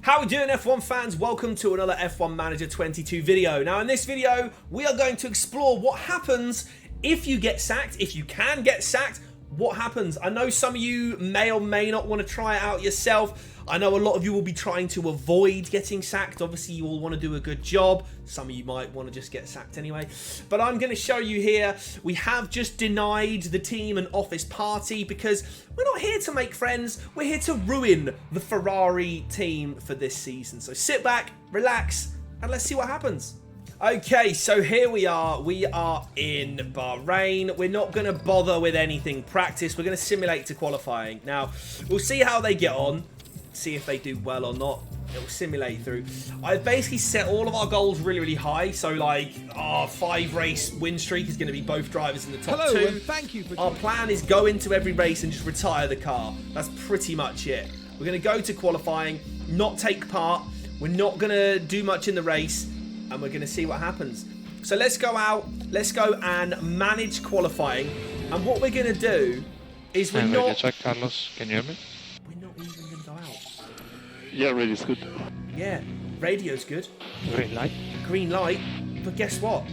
How are we doing, F1 fans? Welcome to another F1 Manager 22 video. Now in this video, we are going to explore what happens if you get sacked, if you can get sacked, what happens? I know some of you may or may not want to try it out yourself. I know a lot of you will be trying to avoid getting sacked. Obviously, you all want to do a good job. Some of you might want to just get sacked anyway. But I'm going to show you here. We have just denied the team an office party because we're not here to make friends. We're here to ruin the Ferrari team for this season. So sit back, relax, and let's see what happens. Okay, so here we are. We are in Bahrain. We're not going to bother with anything practice. We're going to simulate to qualifying. Now, we'll see how they get on. See if they do well or not. It'll simulate through. I've basically set all of our goals really, really high. So, like, our 5-race win streak is going to be both drivers in the top 2. And thank you for our plan is go into every race and just retire the car. That's pretty much it. We're going to go to qualifying, not take part. We're not going to do much in the race, and we're going to see what happens. So let's go out. Let's go and manage qualifying. And what we're going to do is we're not... Check, Carlos. Can you hear me? We're not even going to go out. Yeah, radio's good. Yeah, radio's good. Green light. Green light. But guess what?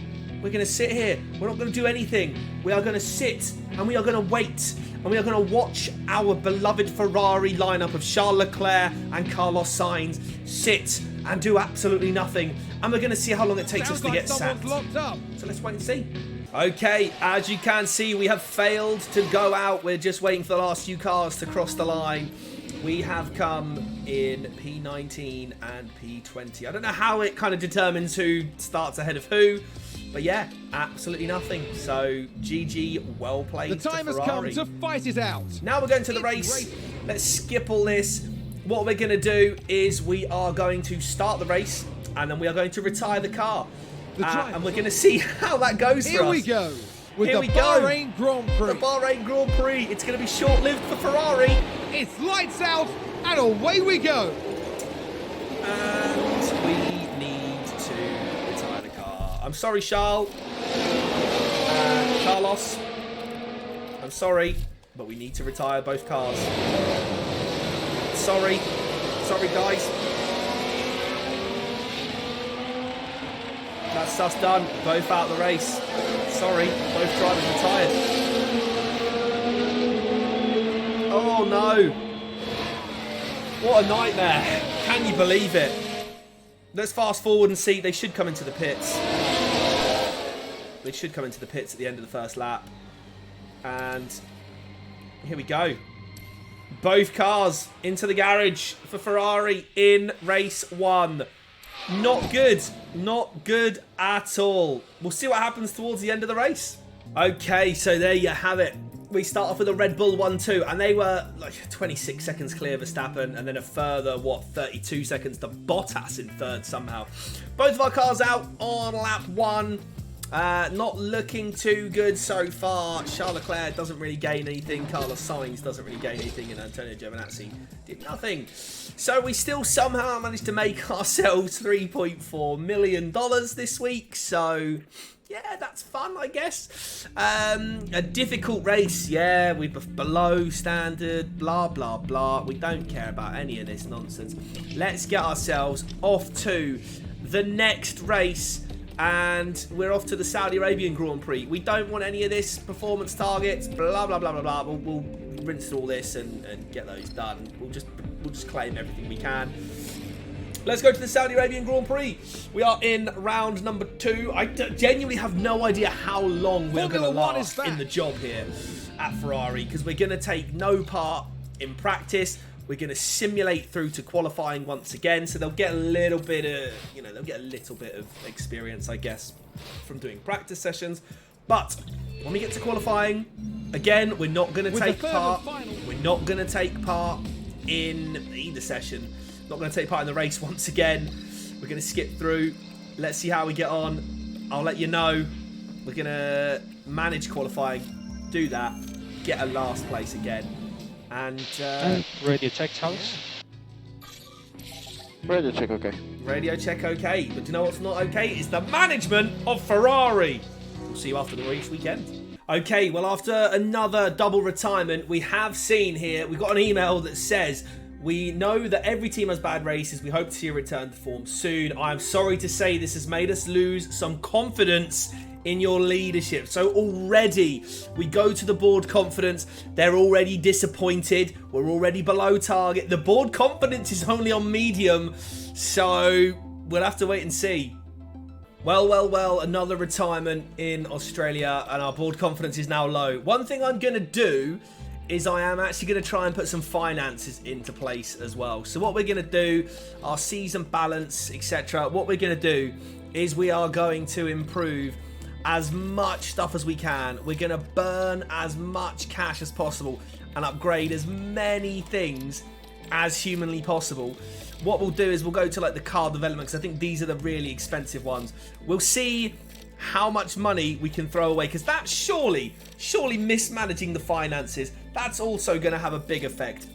We're going to sit here. We're not going to do anything. We are going to sit and we are going to wait. And we are going to watch our beloved Ferrari lineup of Charles Leclerc and Carlos Sainz sit and do absolutely nothing. And we're going to see how long it takes us to get sacked. So let's wait and see. Okay, as you can see, we have failed to go out. We're just waiting for the last few cars to cross the line. We have come in P19 and P20. I don't know how it kind of determines who starts ahead of who. But yeah, absolutely nothing. So, GG, well played. The time has come to fight it out. Now we're going to the race. Let's skip all this. What we're going to do is we are going to start the race. And then we are going to retire the car. And we're going to see how that goes for us. Here we go. With Here the we go. Bahrain Grand Prix. The Bahrain Grand Prix. It's going to be short-lived for Ferrari. It's lights out and away we go. And we need to retire the car. I'm sorry, Charles. Carlos. I'm sorry, but we need to retire both cars. Sorry. Sorry, guys. That's us done. Both out of the race. Sorry, both drivers retired. Oh no. What a nightmare. Can you believe it? Let's fast forward and see. They should come into the pits. They should come into the pits at the end of the first lap. And here we go. Both cars into the garage for Ferrari in race 1. Not good. Not good at all. We'll see what happens towards the end of the race. Okay, so there you have it. We start off with a Red Bull 1-2, and they were like 26 seconds clear of Verstappen, and then a further, 32 seconds to Bottas in third somehow. Both of our cars out on lap 1. Not looking too good so far. Charles Leclerc doesn't really gain anything. Carlos Sainz doesn't really gain anything. And Antonio Giovinazzi did nothing. So we still somehow managed to make ourselves $3.4 million this week. So, yeah, that's fun, I guess. A difficult race. Yeah, we're below standard. Blah, blah, blah. We don't care about any of this nonsense. Let's get ourselves off to the next race. And we're off to the Saudi Arabian Grand Prix. We don't want any of this performance targets, blah, blah, blah, blah, blah. We'll rinse all this and get those done. We'll just claim everything we can. Let's go to the Saudi Arabian Grand Prix. We are in round number 2. I genuinely have no idea how long we're going to last in the job here at Ferrari, because we're going to take no part in practice. We're going to simulate through to qualifying once again, so they'll get a little bit of, they'll get a little bit of experience, I guess, from doing practice sessions. But when we get to qualifying, again, we're not going to take part. We're not going to take part in either session. Not going to take part in the race once again. We're going to skip through. Let's see how we get on. I'll let you know. We're going to manage qualifying, do that, get a last place again. And radio check, Charles. Radio check okay. Radio check okay. But do you know what's not okay? It's the management of Ferrari. We'll see you after the race weekend. Okay, well, after another double retirement, we have seen here, we've got an email that says We know that every team has bad races. We hope to see a return to form soon. I'm sorry to say this has made us lose some confidence in your leadership. So already we go to the board confidence. They're already disappointed. We're already below target. The board confidence is only on medium. So we'll have to wait and see. Well, another retirement in Australia and our board confidence is now low. One thing I'm going to do is I am actually going to try and put some finances into place as well. So what we're going to do, our season balance, etc. What we're going to do is we are going to improve as much stuff as we can. We're going to burn as much cash as possible and upgrade as many things as humanly possible. What we'll do is we'll go to like the car development, because I think these are the really expensive ones. We'll see how much money we can throw away, because that's surely mismanaging the finances. That's also going to have a big effect.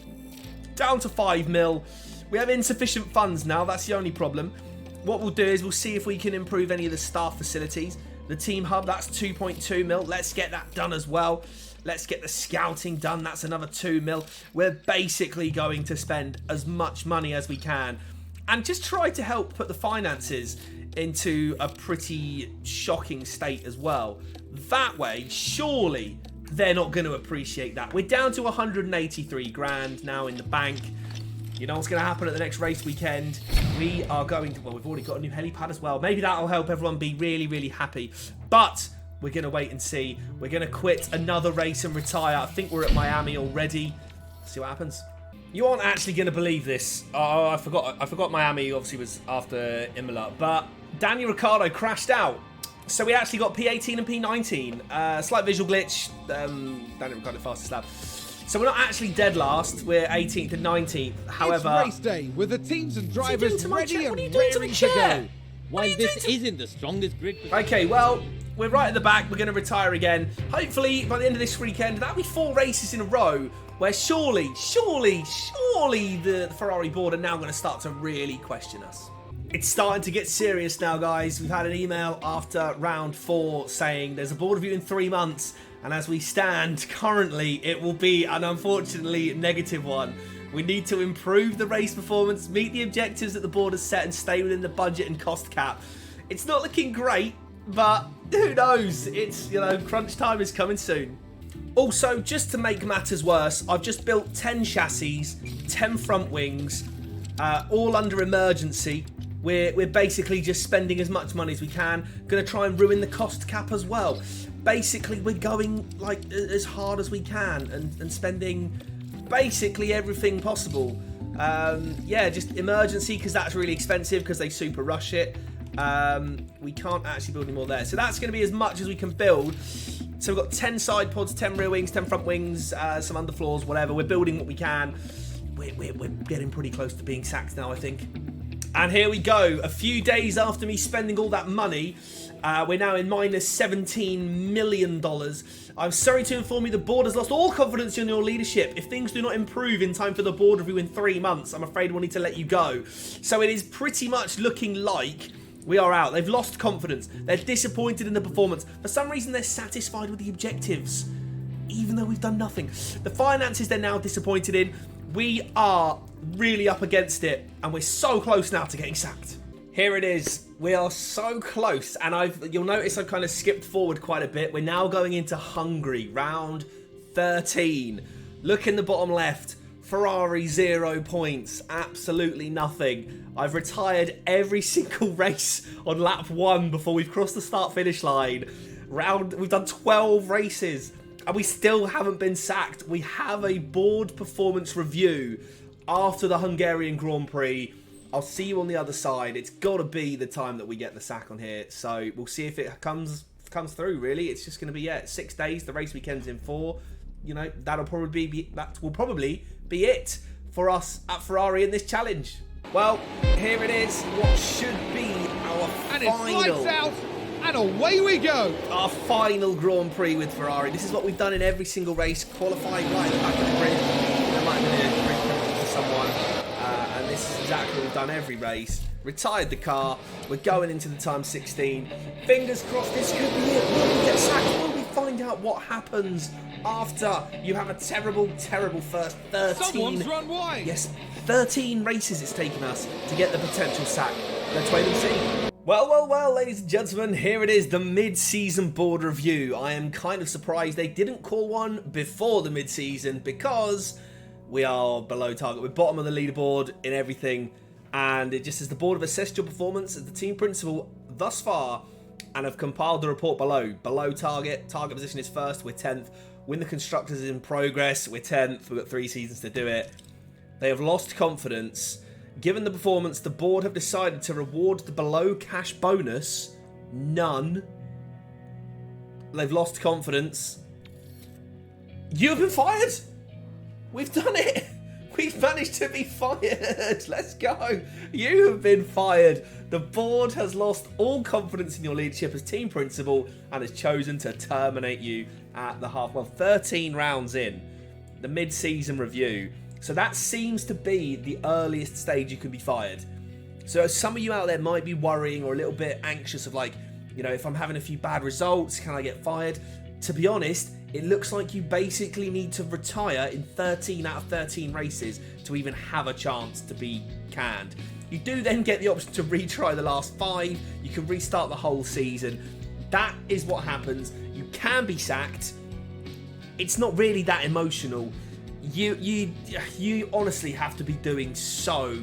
Down to 5 mil. We have insufficient funds now. That's the only problem. What we'll do is we'll see if we can improve any of the staff facilities. The team hub, that's 2.2 mil. Let's get that done as well. Let's get the scouting done. That's another 2 mil. We're basically going to spend as much money as we can and just try to help put the finances into a pretty shocking state as well. That way, surely they're not going to appreciate that. We're down to 183 grand now in the bank. You know what's going to happen at the next race weekend? We are going to, well, we've already got a new helipad as well. Maybe that'll help everyone be really happy. But we're going to wait and see. We're going to quit another race and retire. I think we're at Miami already. See what happens. You aren't actually going to believe this. Oh, I forgot Miami obviously was after Imola. But Daniel Ricciardo crashed out. So we actually got P18 and P19. Slight visual glitch. Daniel Ricciardo fastest lap. So we're not actually dead last. We're 18th and 19th. However, it's race day with the teams and drivers ready and raring to go. While this isn't the strongest grid. Okay, well, we're right at the back. We're going to retire again. Hopefully, by the end of this weekend, that'll be 4 races in a row where surely the Ferrari board are now going to start to really question us. It's starting to get serious now, guys. We've had an email after round 4 saying there's a board review in 3 months. And as we stand currently, it will be an unfortunately negative one. We need to improve the race performance, meet the objectives that the board has set, and stay within the budget and cost cap. It's not looking great, but who knows? It's, you know, crunch time is coming soon. Also, just to make matters worse, I've just built 10 chassis, 10 front wings, all under emergency. We're basically just spending as much money as we can. Going to try and ruin the cost cap as well. Basically, we're going like as hard as we can and spending basically everything possible. Yeah, just emergency, because that's really expensive because they super rush it. We can't actually build any more there. So that's going to be as much as we can build. So we've got 10 side pods, 10 rear wings, 10 front wings, some underfloors, whatever. We're building what we can. We're getting pretty close to being sacked now, I think. And here we go. A few days after me spending all that money, we're now in minus $17 million. I'm sorry to inform you the board has lost all confidence in your leadership. If things do not improve in time for the board review in 3 months, I'm afraid we'll need to let you go. So it is pretty much looking like we are out. They've lost confidence. They're disappointed in the performance. For some reason, they're satisfied with the objectives, even though we've done nothing. The finances they're now disappointed in. We are really up against it, and we're so close now to getting sacked. Here it is. We are so close, and you'll notice I've kind of skipped forward quite a bit. We're now going into Hungary, round 13. Look in the bottom left. Ferrari 0 points, absolutely nothing. I've retired every single race on lap 1 before we've crossed the start-finish line. We've done 12 races. And we still haven't been sacked. We have a board performance review after the Hungarian Grand Prix. I'll see you on the other side. It's got to be the time that we get the sack on here. So we'll see if it comes through, really. It's just going to be, 6 days. The race weekend's in 4. You know, that will probably be it for us at Ferrari in this challenge. Well, here it is. What should be our And final... it's lights out, and away we go. Our final Grand Prix with Ferrari. This is what we've done in every single race. Qualifying right at the back of the grid. There might have been a grid penalty for someone. And this is exactly what we've done every race. Retired the car. We're going into the time 16. Fingers crossed this could be it. Will we get sacked? Will we find out what happens after you have a terrible, terrible first 13... Someone's run wide. Yes, 13 races it's taken us to get the potential sack. Let's wait and see. Well, ladies and gentlemen, here it is, the mid-season board review. I am kind of surprised they didn't call one before the mid-season because we are below target. We're bottom of the leaderboard in everything, and it just says the board have assessed your performance as the team principal thus far and have compiled the report below. Below target. Target position is first, we're 10th. Win the Constructors is in progress, we're 10th. We've got 3 seasons to do it. They have lost confidence. Given the performance, the board have decided to reward the below cash bonus. None. They've lost confidence. You have been fired! We've done it! We've managed to be fired! Let's go! You have been fired! The board has lost all confidence in your leadership as team principal and has chosen to terminate you at the half. Well, 13 rounds in. The mid-season review. So that seems to be the earliest stage you can be fired. So some of you out there might be worrying or a little bit anxious of like, you know, if I'm having a few bad results, can I get fired? To be honest, it looks like you basically need to retire in 13 out of 13 races to even have a chance to be canned. You do then get the option to retry the last 5. You can restart the whole season. That is what happens. You can be sacked. It's not really that emotional. You honestly have to be doing so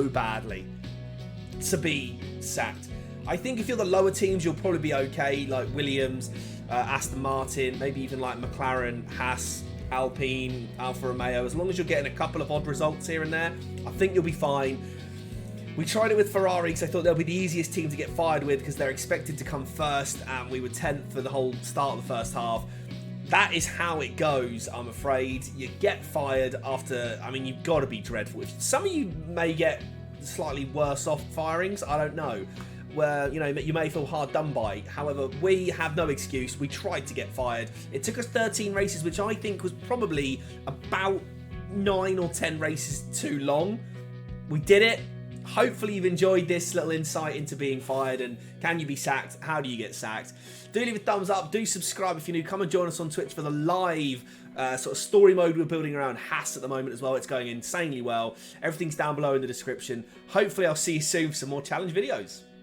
badly to be sacked. I think if you're the lower teams, you'll probably be okay, like Williams, Aston Martin, maybe even like McLaren, Haas, Alpine, Alfa Romeo. As long as you're getting a couple of odd results here and there, I think you'll be fine. We tried it with Ferrari because I thought they'll be the easiest team to get fired with because they're expected to come first, and we were 10th for the whole start of the first half. That is how it goes, I'm afraid. You get fired after, I mean, you've got to be dreadful. Some of you may get slightly worse off firings, I don't know. Where, you know, you may feel hard done by. However, we have no excuse. We tried to get fired. It took us 13 races, which I think was probably about 9 or 10 races too long. We did it. Hopefully you've enjoyed this little insight into being fired and can you be sacked? How do you get sacked? Do leave a thumbs up. Do subscribe if you're new. Come and join us on Twitch for the live sort of story mode we're building around Haas at the moment as well. It's going insanely well. Everything's down below in the description. Hopefully I'll see you soon for some more challenge videos.